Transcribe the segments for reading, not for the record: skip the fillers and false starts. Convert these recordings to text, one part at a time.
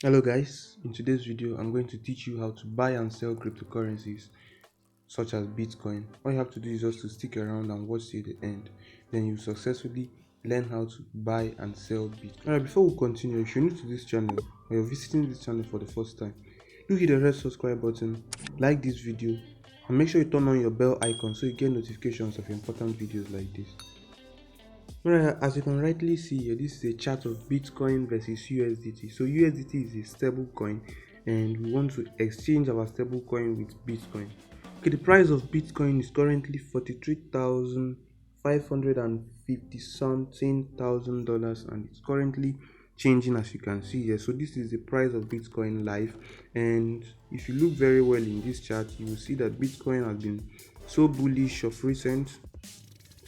Hello guys, in today's video I'm going to teach you how to buy and sell cryptocurrencies such as Bitcoin. All you have to do is just to stick around and watch till the end. Then you successfully learn how to buy and sell Bitcoin. Alright, before we continue, if you're new to this channel or you're visiting this channel for the first time, do hit the red subscribe button, like this video, and make sure you turn on your bell icon so you get notifications of important videos like this. Alright, as you can rightly see here, this is a chart of Bitcoin versus USDT. So USDT is a stable coin and we want to exchange our stable coin with Bitcoin. Okay, the price of Bitcoin is currently $43,550 something thousand dollars, and it's currently changing as you can see here. So this is the price of Bitcoin live, and if you look very well in this chart, you will see that Bitcoin has been so bullish of recent.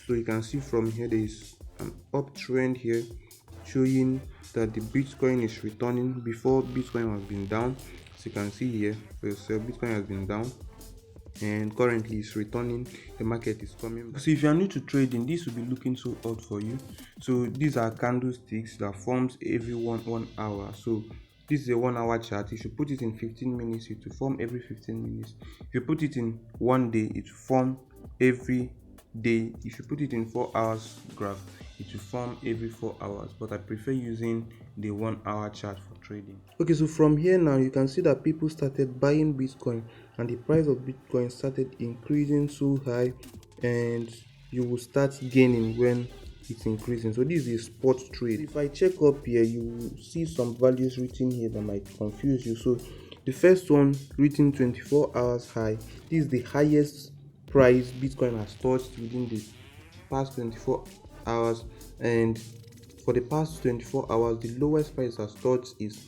So you can see from here there is an uptrend here showing that the Bitcoin is returning. Before, Bitcoin has been down, as you can see here for yourself. Bitcoin has been down and currently it's returning. The market is coming back. So if you are new to trading, this will be looking so odd for you. So these are candlesticks that forms every one hour. So this is a 1 hour chart. If you put it in 15 minutes, it will form every 15 minutes. If you put it in 1 day, it will form every day. If you put it in 4 hours graph, it will form every 4 hours, but I prefer using the 1 hour chart for trading. Okay, so from here now you can see that people started buying Bitcoin and the price of Bitcoin started increasing so high, and you will start gaining when it's increasing. So this is a spot trade. If I check up here, you will see some values written here that might confuse you. So the first one written 24 hours high, this is the highest price Bitcoin has touched within the past 24 hours, and for the past 24 hours the lowest price has touched is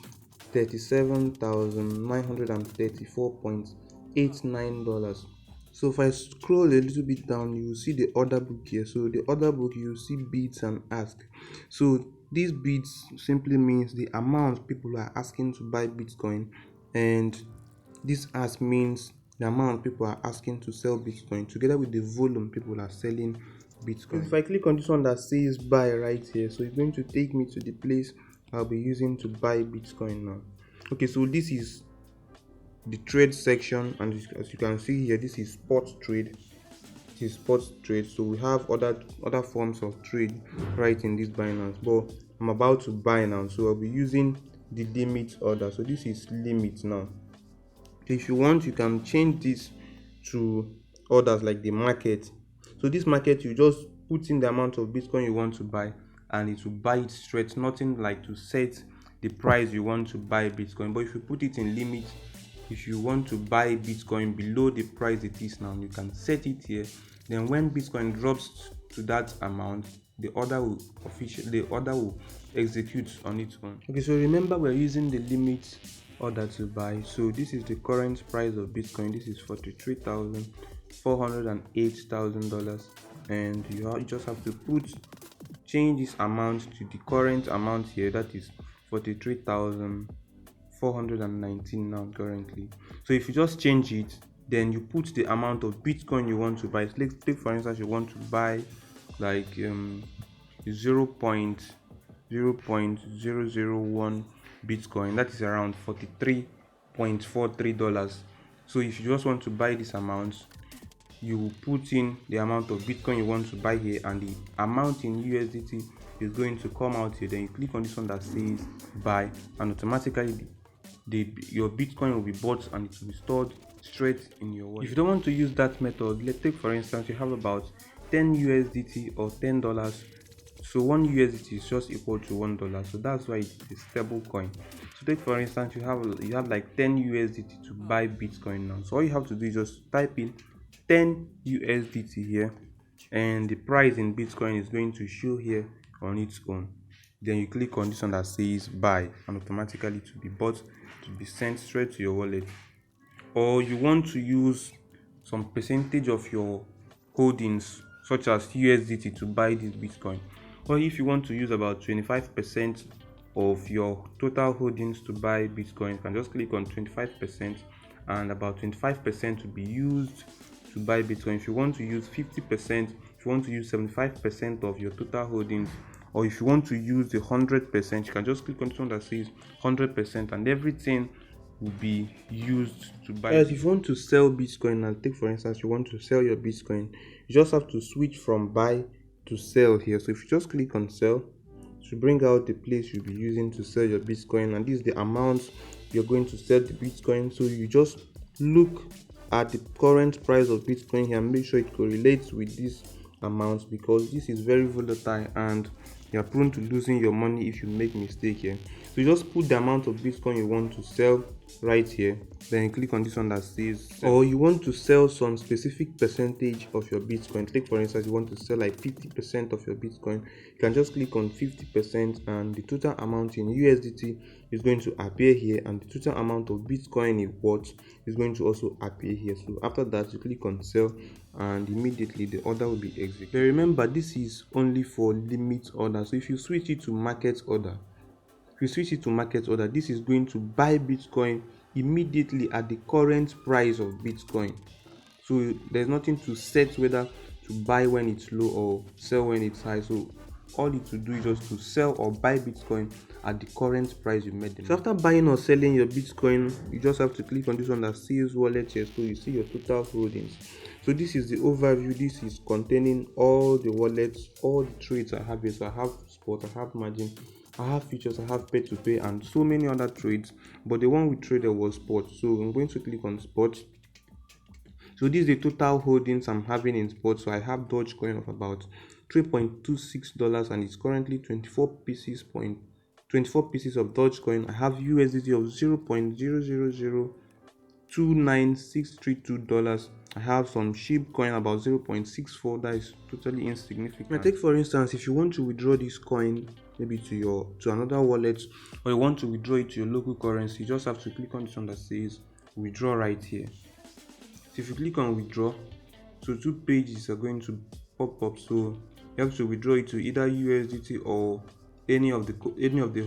$37,934.89. So if I scroll a little bit down, you will see the order book here. So the order book, you will see bids and ask. So these bids simply means the amount people are asking to buy Bitcoin, and this ask means the amount people are asking to sell Bitcoin together with the volume people are selling Bitcoin. If I click on this one that says buy right here, so it's going to take me to the place I'll be using to buy Bitcoin now. Okay, so this is the trade section, and as you can see here, this is spot trade. It is spot trade. So we have other forms of trade right in this Binance, but I'm about to buy now, so I'll be using the limit order. So this is limit now. If you want, you can change this to orders like the market. So this market, you just put in the amount of Bitcoin you want to buy and it will buy it straight. Nothing like to set the price you want to buy Bitcoin. But if you put it in limit, if you want to buy Bitcoin below the price it is now, you can set it here. Then when Bitcoin drops to that amount, the order will execute on its own. Okay, so remember we're using the limit order to buy. So this is the current price of Bitcoin. This is $43,408,000, and you just have to change this amount to the current amount here, that is 43,419 now currently. So if you just change it, then you put the amount of Bitcoin you want to buy. So let's take for instance you want to buy like 0.00001 Bitcoin, that is around $43.43. So if you just want to buy this amount, you will put in the amount of Bitcoin you want to buy here, and the amount in USDT is going to come out here. Then you click on this one that says buy, and automatically your Bitcoin will be bought and it will be stored straight in your wallet. If you don't want to use that method, let's take for instance you have about 10 USDT or $10. So 1 USDT is just equal to $1. So that's why it's a stable coin. So take for instance you have like 10 USDT to buy Bitcoin now. So all you have to do is just type in 10 USDT here, and the price in Bitcoin is going to show here on its own. Then you click on this one that says buy, and automatically it will be bought, to be sent straight to your wallet. Or you want to use some percentage of your holdings such as USDT to buy this Bitcoin, or if you want to use about 25% of your total holdings to buy Bitcoin, you can just click on 25%, and about 25% to be used to buy Bitcoin. If you want to use 50%, if you want to use 75% of your total holdings or if you want to use the 100%, you can just click on this one that says 100%, and everything will be used to buy. Yes, if you want to sell Bitcoin, and take for instance you want to sell your Bitcoin, you just have to switch from buy to sell here. So if you just click on sell, to bring out the place you'll be using to sell your Bitcoin, and this is the amount you're going to sell the Bitcoin. So you just look at the current price of Bitcoin here and make sure it correlates with this amount, because this is very volatile and you're prone to losing your money if you make mistake here. So you just put the amount of Bitcoin you want to sell right here, then you click on this one that says sell. Or you want to sell some specific percentage of your Bitcoin. Take for instance you want to sell like 50% of your Bitcoin, you can just click on 50%, and the total amount in USDT is going to appear here, and the total amount of Bitcoin it worth is going to also appear here. So after that you click on sell, and immediately the order will be executed. But remember, this is only for limit order. So if you switch it to market order, this is going to buy Bitcoin immediately at the current price of Bitcoin. So there's nothing to set whether to buy when it's low or sell when it's high. So all it will do is just to sell or buy Bitcoin at the current price you made them. So after buying or selling your Bitcoin, you just have to click on this one that says wallet here, so you see your total holdings. So this is the overview. This is containing all the wallets, all the trades I have here. So I have spot, I have margin, I have futures, I have pay to pay, and so many other trades, but the one we traded was spot. So I'm going to click on spot. So this is the total holdings I'm having in spot. So I have Dogecoin of about $3.26, and it's currently 24 pieces of Dogecoin. I have USDT of $0.00029632. I have some SHIB coin about 0.64, that is totally insignificant. Now take for instance, if you want to withdraw this coin maybe to another wallet, or you want to withdraw it to your local currency, you just have to click on this one that says withdraw right here. So if you click on withdraw, so 2 pages are going to pop up. So you have to withdraw it to either USDT or any of the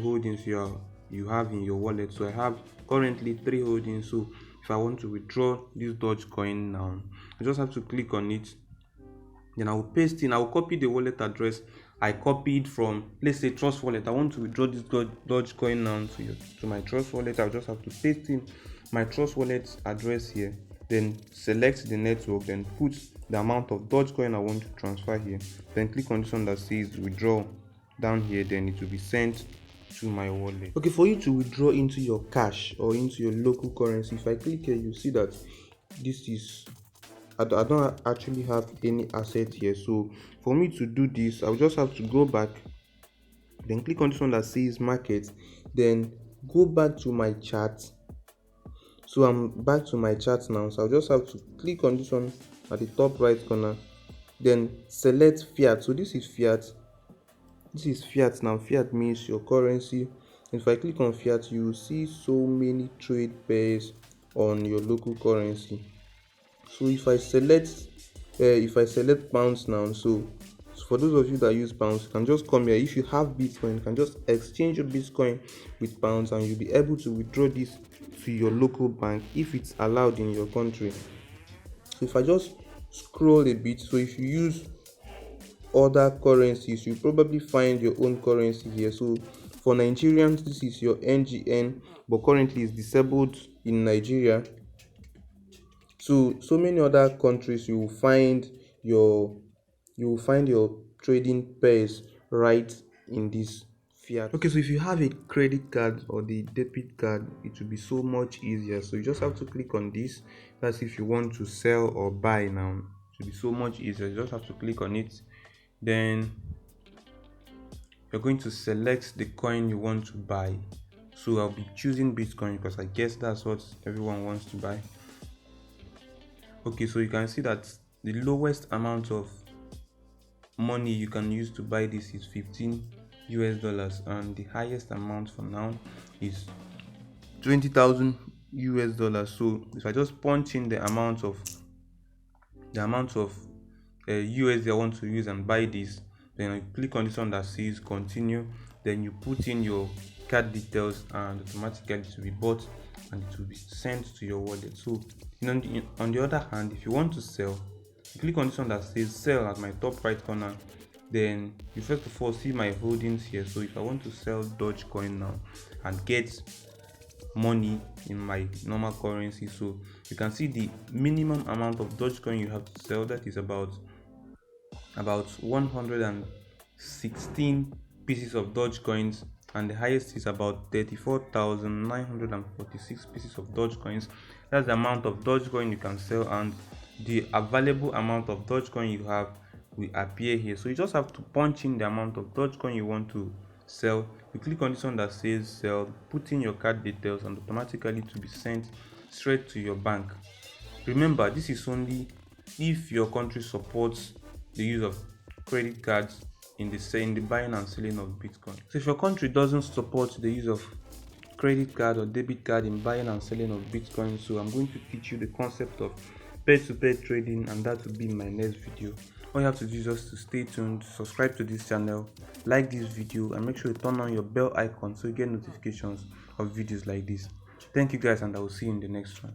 holdings you have in your wallet. So I have currently 3 holdings. So if I want to withdraw this Dogecoin now, I just have to click on it, then I will paste in, I will copy the wallet address I copied from, let's say, Trust Wallet. I want to withdraw this Dogecoin now to my Trust Wallet. I'll just have to paste in my Trust Wallet address here, then select the network, then put the amount of Dogecoin I want to transfer here, then click on this one that says withdraw down here, then it will be sent to my wallet. Okay, for you to withdraw into your cash or into your local currency, if I click here, you see that this is, I don't actually have any asset here. So for me to do this, I'll just have to go back, then click on this one that says market, then go back to my chart. So I'm back to my chart now, so I'll just have to click on this one at the top right corner, then select fiat. So this is fiat now. Fiat means your currency. If I click on fiat, you will see so many trade pairs on your local currency. So if I select pounds now, so for those of you that use pounds, you can just come here. If you have Bitcoin, you can just exchange your Bitcoin with pounds, and you'll be able to withdraw this to your local bank if it's allowed in your country. So if I just scroll a bit, so if you use other currencies, you probably find your own currency here. So for Nigerians, this is your NGN, but currently it's disabled in Nigeria. So many other countries, you will find your trading pairs right in this fiat. Okay, so if you have a credit card or the debit card, it will be so much easier. So you just have to click on this. That's if you want to sell or buy now. It will be so much easier. You just have to click on it, then you're going to select the coin you want to buy. So I'll be choosing Bitcoin because I guess that's what everyone wants to buy. Okay, so you can see that the lowest amount of money you can use to buy this is $15, and the highest amount for now is $20,000. So if I just punch in the amount of USD I want to use and buy this, then I click on this one that says continue, then you put in your card details, and automatically it will be bought and it will be sent to your wallet. So on the other hand, if you want to sell, you click on this one that says sell at my top right corner, then you first of all see my holdings here. So if I want to sell Dogecoin now and get money in my normal currency, so you can see the minimum amount of Dogecoin you have to sell, that is about 116 pieces of Dogecoins, and the highest is about 34,946 pieces of Dogecoins. That's the amount of Dogecoin you can sell, and the available amount of Dogecoin you have will appear here. So you just have to punch in the amount of Dogecoin you want to sell. You click on this one that says sell, put in your card details, and automatically to be sent straight to your bank. Remember, this is only if your country supports the use of credit cards in the buying and selling of Bitcoin. So if your country doesn't support the use of credit card or debit card in buying and selling of Bitcoin, so I'm going to teach you the concept of peer-to-peer trading, and that will be in my next video. All you have to do is just to stay tuned, subscribe to this channel, like this video, and make sure you turn on your bell icon so you get notifications of videos like this. Thank you guys, and I will see you in the next one.